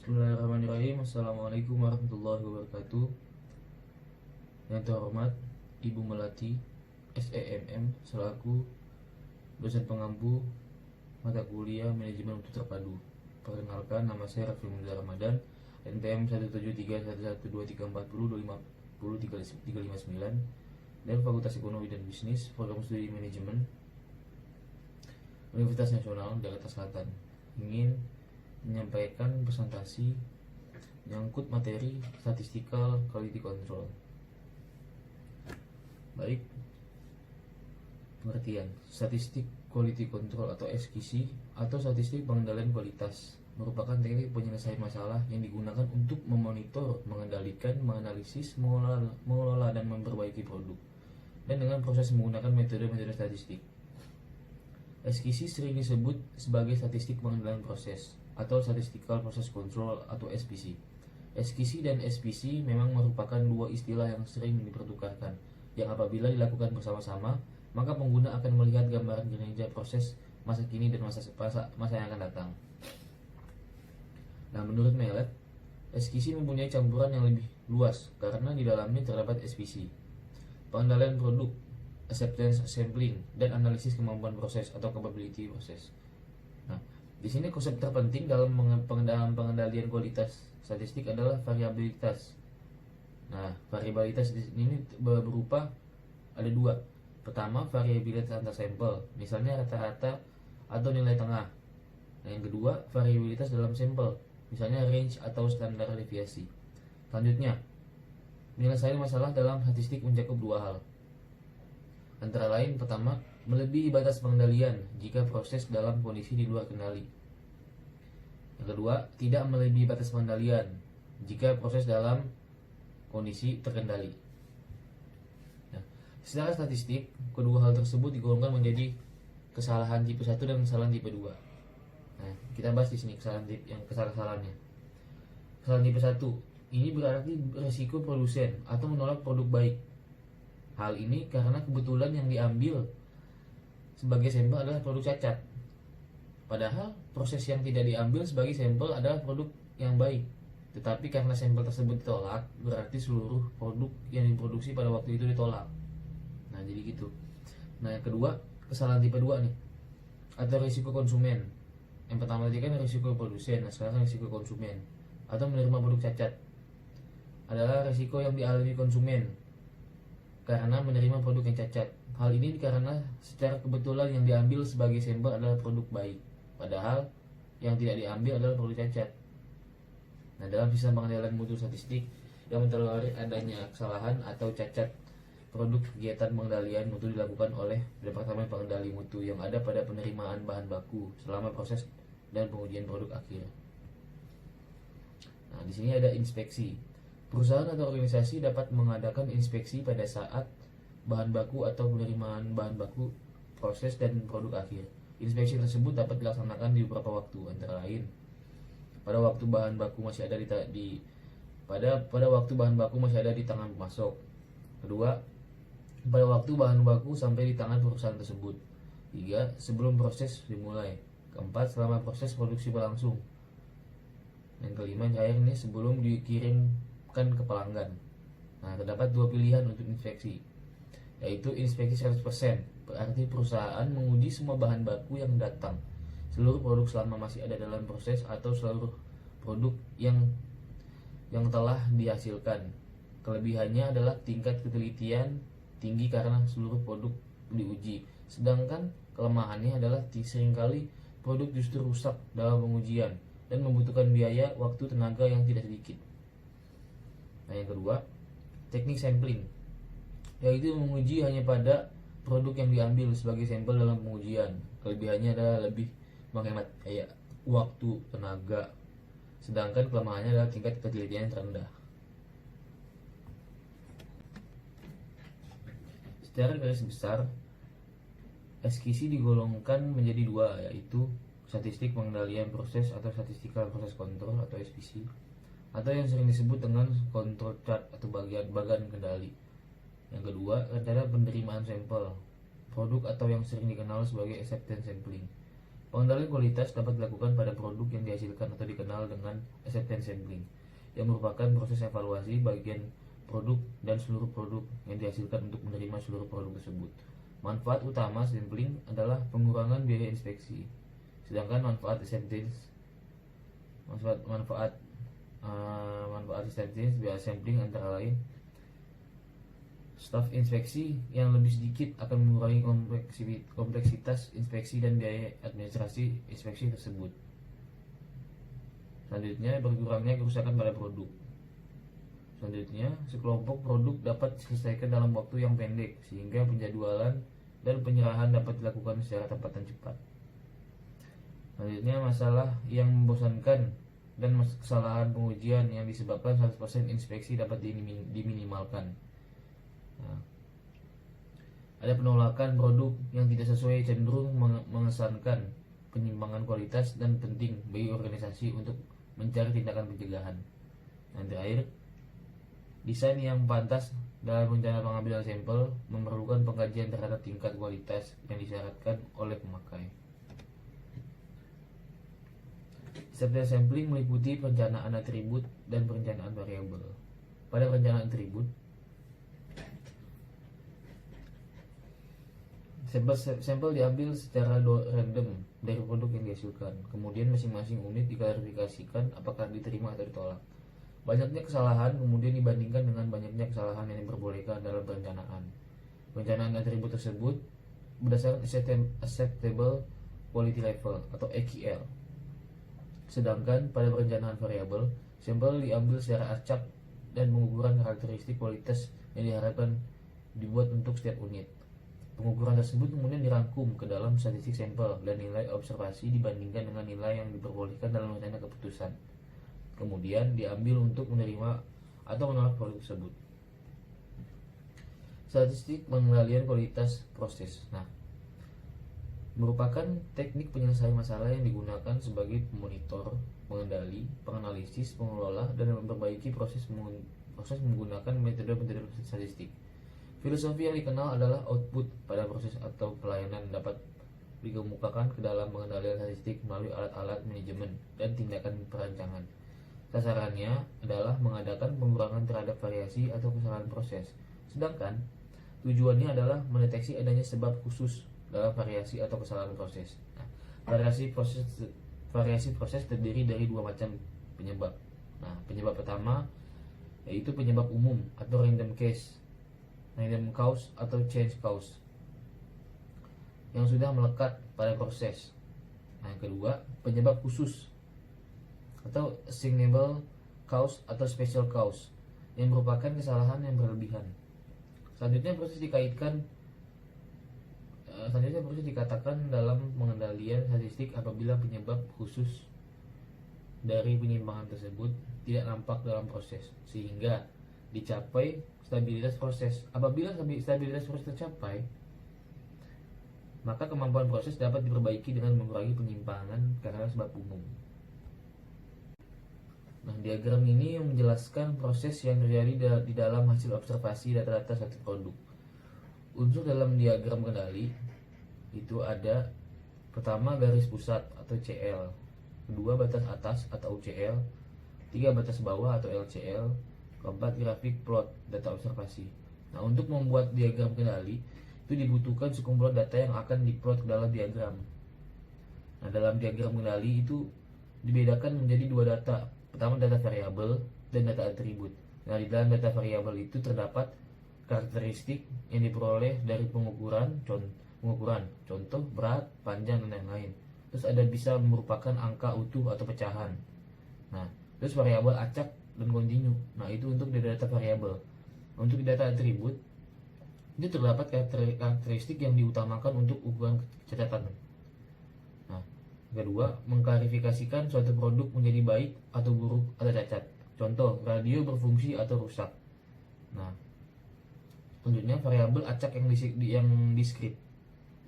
Bismillahirrahmanirrahim. Assalamualaikum warahmatullahi wabarakatuh. Yang terhormat Ibu Melati SEMM selaku dosen pengampu mata kuliah manajemen mutu terpadu. Perkenalkan, nama saya Raffi Munzar Ramadan, NPM 173111250250359 dan Fakultas Ekonomi dan Bisnis, Program Studi Manajemen Universitas Nasional Jakarta Selatan. Ingin menyampaikan presentasi menyangkut materi statistical quality control. Baik, pengertian statistik quality control atau SQC atau statistik pengendalian kualitas merupakan teknik penyelesaian masalah yang digunakan untuk memonitor, mengendalikan, menganalisis, mengelola dan memperbaiki produk, dan dengan proses menggunakan metode-metode statistik. SQC sering disebut sebagai statistik pengendalian proses atau statistical process control atau SPC. SQC dan SPC memang merupakan dua istilah yang sering dipertukarkan, yang apabila dilakukan bersama-sama, maka pengguna akan melihat gambaran kinerja proses masa kini dan masa yang akan datang. Nah, menurut Melet, SQC mempunyai campuran yang lebih luas karena di dalamnya terdapat SPC, pengendalian produk, acceptance sampling, dan analisis kemampuan proses atau capability proses. Nah, di sini konsep terpenting dalam pengendalian kualitas statistik adalah variabilitas. Nah, variabilitas di sini berupa ada dua. Pertama, variabilitas antar sampel, misalnya rata-rata atau nilai tengah. Nah, yang kedua, variabilitas dalam sampel, misalnya range atau standar deviasi. Selanjutnya, penyelesaian masalah dalam statistik mencakup dua hal. Antara lain, pertama, melebihi batas pengendalian jika proses dalam kondisi di luar kendali. Yang kedua, tidak melebihi batas pengendalian jika proses dalam kondisi terkendali. Nah, secara statistik, kedua hal tersebut digolongkan menjadi kesalahan tipe 1 dan kesalahan tipe 2. Nah, kita bahas di sini kesalahannya. Kesalahan tipe 1 ini berarti resiko produsen atau menolak produk baik. Hal ini karena kebetulan yang diambil sebagai sampel adalah produk cacat. Padahal proses yang tidak diambil sebagai sampel adalah produk yang baik. Tetapi karena sampel tersebut ditolak, berarti seluruh produk yang diproduksi pada waktu itu ditolak. Nah, jadi gitu. Nah, yang kedua, kesalahan tipe 2 nih, atau risiko konsumen. Yang pertama tadi kan risiko produsen, nah sekarang risiko konsumen atau menerima produk cacat. Adalah risiko yang dialami konsumen karena menerima produk yang cacat. Hal ini karena secara kebetulan yang diambil sebagai sampel adalah produk baik, padahal yang tidak diambil adalah produk cacat. Nah, dalam sistem pengendalian mutu statistik yang mentolerir adanya kesalahan atau cacat produk, kegiatan pengendalian mutu dilakukan oleh Departemen Pengendali Mutu yang ada pada penerimaan bahan baku selama proses dan pengujian produk akhir. Nah, di sini ada inspeksi. Perusahaan atau organisasi dapat mengadakan inspeksi pada saat bahan baku atau penerimaan bahan baku, proses, dan produk akhir. Inspeksi tersebut dapat dilaksanakan di beberapa waktu, antara lain pada waktu bahan baku masih ada pada waktu bahan baku masih ada di tangan pemasok. Kedua, pada waktu bahan baku sampai di tangan perusahaan tersebut. Tiga, sebelum proses dimulai. Keempat, selama proses produksi berlangsung. Yang kelima, terakhir ini sebelum dikirimkan ke pelanggan. Nah, terdapat dua pilihan untuk inspeksi, yaitu inspeksi 100%, berarti perusahaan menguji semua bahan baku yang datang, seluruh produk selama masih ada dalam proses, atau seluruh produk yang telah dihasilkan. Kelebihannya adalah tingkat ketelitian tinggi karena seluruh produk diuji, sedangkan kelemahannya adalah seringkali produk justru rusak dalam pengujian dan membutuhkan biaya, waktu, tenaga yang tidak sedikit. Nah, yang kedua, teknik sampling, yaitu menguji hanya pada produk yang diambil sebagai sampel dalam pengujian. Kelebihannya adalah lebih menghemat waktu, tenaga, sedangkan kelemahannya adalah tingkat ketelitian yang terendah. Secara garis besar, SQC digolongkan menjadi dua, yaitu statistik pengendalian proses atau statistical process control atau SPC, atau yang sering disebut dengan control chart atau bagian kendali. Yang kedua, rencana penerimaan sampel produk atau yang sering dikenal sebagai acceptance sampling. Pengendalian kualitas dapat dilakukan pada produk yang dihasilkan atau dikenal dengan acceptance sampling, yang merupakan proses evaluasi bagian produk dan seluruh produk yang dihasilkan untuk menerima seluruh produk tersebut. Manfaat utama sampling adalah pengurangan biaya inspeksi, sedangkan manfaat acceptance biaya sampling antara lain staf inspeksi yang lebih sedikit akan mengurangi kompleksitas inspeksi dan biaya administrasi inspeksi tersebut. Selanjutnya, berkurangnya kerusakan pada produk. Selanjutnya, sekelompok produk dapat diselesaikan dalam waktu yang pendek sehingga penjadwalan dan penyerahan dapat dilakukan secara tepat dan cepat. Selanjutnya, masalah yang membosankan dan kesalahan pengujian yang disebabkan 100% inspeksi dapat diminimalkan. Ada penolakan produk yang tidak sesuai cenderung mengesankan penyimpangan kualitas dan penting bagi organisasi untuk mencari tindakan pencegahan. Dan terakhir, desain yang pantas dalam rencana pengambilan sampel memerlukan pengkajian terhadap tingkat kualitas yang disyaratkan oleh pemakai. Acceptance sampling meliputi perencanaan atribut dan perencanaan variabel. Pada perencanaan atribut, sampel diambil secara random dari produk yang dihasilkan. Kemudian masing-masing unit diklarifikasikan apakah diterima atau ditolak. Banyaknya kesalahan kemudian dibandingkan dengan banyaknya kesalahan yang diperbolehkan dalam perencanaan. Perencanaan atribut tersebut berdasarkan acceptable quality level atau AQL. Sedangkan pada perencanaan variabel, sampel diambil secara acak dan pengukuran karakteristik kualitas yang diharapkan dibuat untuk setiap unit. Pengukuran tersebut kemudian dirangkum ke dalam statistik sampel dan nilai observasi dibandingkan dengan nilai yang diperbolehkan dalam rencana keputusan. Kemudian diambil untuk menerima atau menolak produk tersebut. Statistik pengendalian kualitas proses. Merupakan teknik penyelesaian masalah yang digunakan sebagai pemonitor, pengendali, penganalisis, pengelola, dan memperbaiki proses menggunakan metode-metode statistik. Filosofi yang dikenal adalah output pada proses atau pelayanan dapat dikemukakan ke dalam pengendalian statistik melalui alat-alat manajemen dan tindakan perancangan. Sasarannya adalah mengadakan pengurangan terhadap variasi atau kesalahan proses, sedangkan tujuannya adalah mendeteksi adanya sebab khusus dalam variasi atau kesalahan proses. Variasi proses terdiri dari dua macam penyebab. Penyebab pertama yaitu penyebab umum atau random cause atau change cause yang sudah melekat pada proses. Yang kedua, penyebab khusus atau assignable cause atau special cause yang merupakan kesalahan yang berlebihan. Selanjutnya proses dikatakan dalam pengendalian statistik apabila penyebab khusus dari penyimpangan tersebut tidak nampak dalam proses sehingga dicapai stabilitas proses. Apabila stabilitas proses tercapai, maka kemampuan proses dapat diperbaiki dengan mengurangi penyimpangan karena sebab umum. Diagram ini menjelaskan proses yang terjadi di dalam hasil observasi data-data satu produk. Unsur dalam diagram kendali itu ada pertama garis pusat atau CL, kedua batas atas atau UCL, tiga batas bawah atau LCL, keempat grafik plot data observasi. Untuk membuat diagram kendali itu dibutuhkan sekumpulan data yang akan diplot dalam diagram. Dalam diagram kendali itu dibedakan menjadi dua data. Pertama data variabel dan data atribut. Di dalam data variabel itu terdapat karakteristik yang diperoleh dari pengukuran, contoh berat, panjang, dan lain-lain. Terus ada bisa merupakan angka utuh atau pecahan. Terus variabel acak dan kontinu. Itu untuk data variabel. Untuk data atribut itu terdapat karakteristik yang diutamakan untuk ukuran catatan. Kedua, mengklarifikasikan suatu produk menjadi baik atau buruk atau cacat. Contoh, radio berfungsi atau rusak. Selanjutnya variabel acak yang diskrit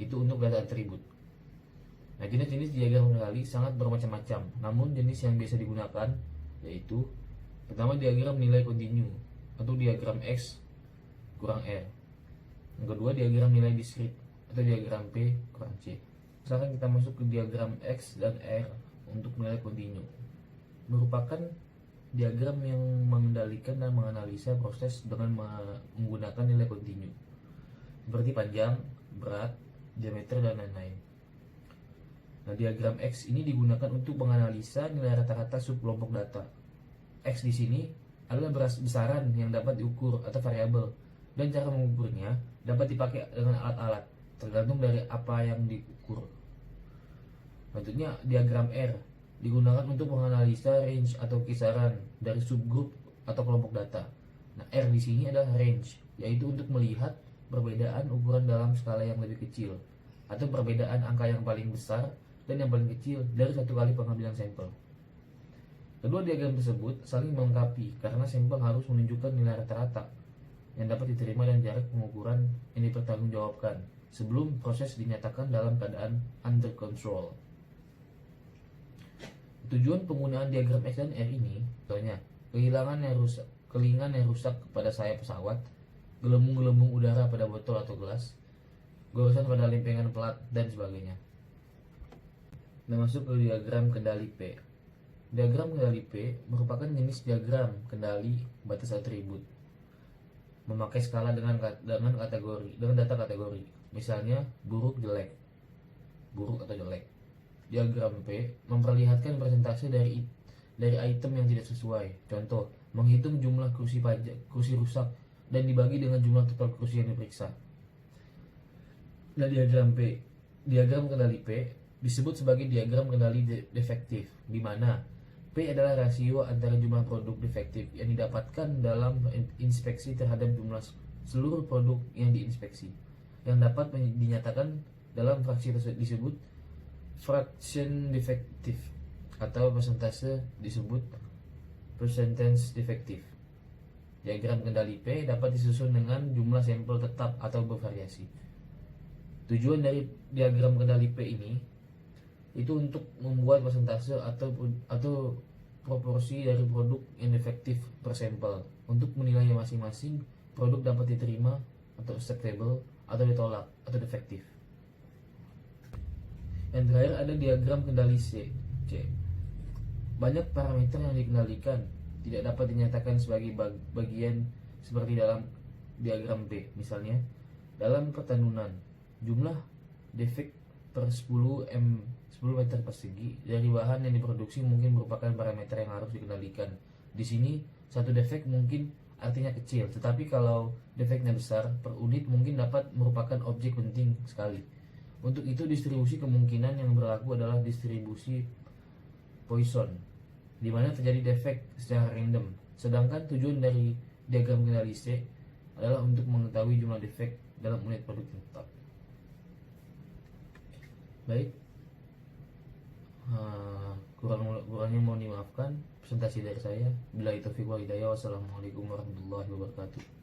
itu untuk data atribut. Jenis-jenis diagram kendali sangat bermacam-macam. Namun jenis yang biasa digunakan yaitu pertama diagram nilai kontinu atau diagram X kurang R. Yang kedua diagram nilai diskrit atau diagram P kurang C. Sekarang kita masuk ke diagram X dan R untuk nilai kontinu. Merupakan diagram yang mengendalikan dan menganalisa proses dengan menggunakan nilai kontinu seperti panjang, berat, diameter, dan lain-lain. Nah, diagram X ini digunakan untuk menganalisa nilai rata-rata subkelompok data. X di sini adalah besaran yang dapat diukur atau variabel, dan cara mengukurnya dapat dipakai dengan alat-alat tergantung dari apa yang diukur. Bentuknya diagram R digunakan untuk menganalisa range atau kisaran dari subgrup atau kelompok data. Nah, R di sini adalah range, yaitu untuk melihat perbedaan ukuran dalam skala yang lebih kecil atau perbedaan angka yang paling besar dan yang paling kecil dari satu kali pengambilan sampel. Kedua diagram tersebut saling melengkapi karena sampel harus menunjukkan nilai rata-rata yang dapat diterima dan jarak pengukuran yang dipertanggungjawabkan sebelum proses dinyatakan dalam keadaan under control. Tujuan penggunaan diagram X dan R ini, contohnya kelingan yang rusak pada sayap pesawat, gelembung-gelembung udara pada botol atau gelas, goresan pada lempengan pelat, dan sebagainya. Nah, masuk ke diagram kendali P. Diagram kendali P merupakan jenis diagram kendali batas atribut. Memakai skala dengan data kategori. Misalnya buruk atau jelek. Diagram P memperlihatkan persentase dari item yang tidak sesuai. Contoh, menghitung jumlah kursi rusak dan dibagi dengan jumlah total kursi yang diperiksa. Nah, diagram kendali P disebut sebagai diagram kendali defektif, di mana P adalah rasio antara jumlah produk defektif yang didapatkan dalam inspeksi terhadap jumlah seluruh produk yang diinspeksi, yang dapat dinyatakan dalam fraksi tersebut disebut fraction defektif, atau persentase disebut percentage defektif. Diagram kendali P dapat disusun dengan jumlah sampel tetap atau bervariasi. Tujuan dari diagram kendali P ini itu untuk membuat persentase atau proporsi dari produk yang defektif per sampel untuk menilai masing-masing produk dapat diterima atau acceptable atau ditolak atau defektif. Yang terakhir ada diagram kendali C. Banyak parameter yang dikendalikan tidak dapat dinyatakan sebagai bagian seperti dalam diagram B. Misalnya, dalam pertenunan, jumlah defek per 10 meter persegi dari bahan yang diproduksi mungkin merupakan parameter yang harus dikendalikan. Di sini, satu defek mungkin artinya kecil, tetapi kalau defeknya besar, per unit mungkin dapat merupakan objek penting sekali. Untuk itu, distribusi kemungkinan yang berlaku adalah distribusi Poisson, di mana terjadi defek secara random. Sedangkan tujuan dari diagram kendali C adalah untuk mengetahui jumlah defek dalam unit produk tetap. Baik, kurangnya mohon dimaafkan. Presentasi dari saya. Billahi taufiq wal hidayah. Wassalamualaikum warahmatullahi wabarakatuh.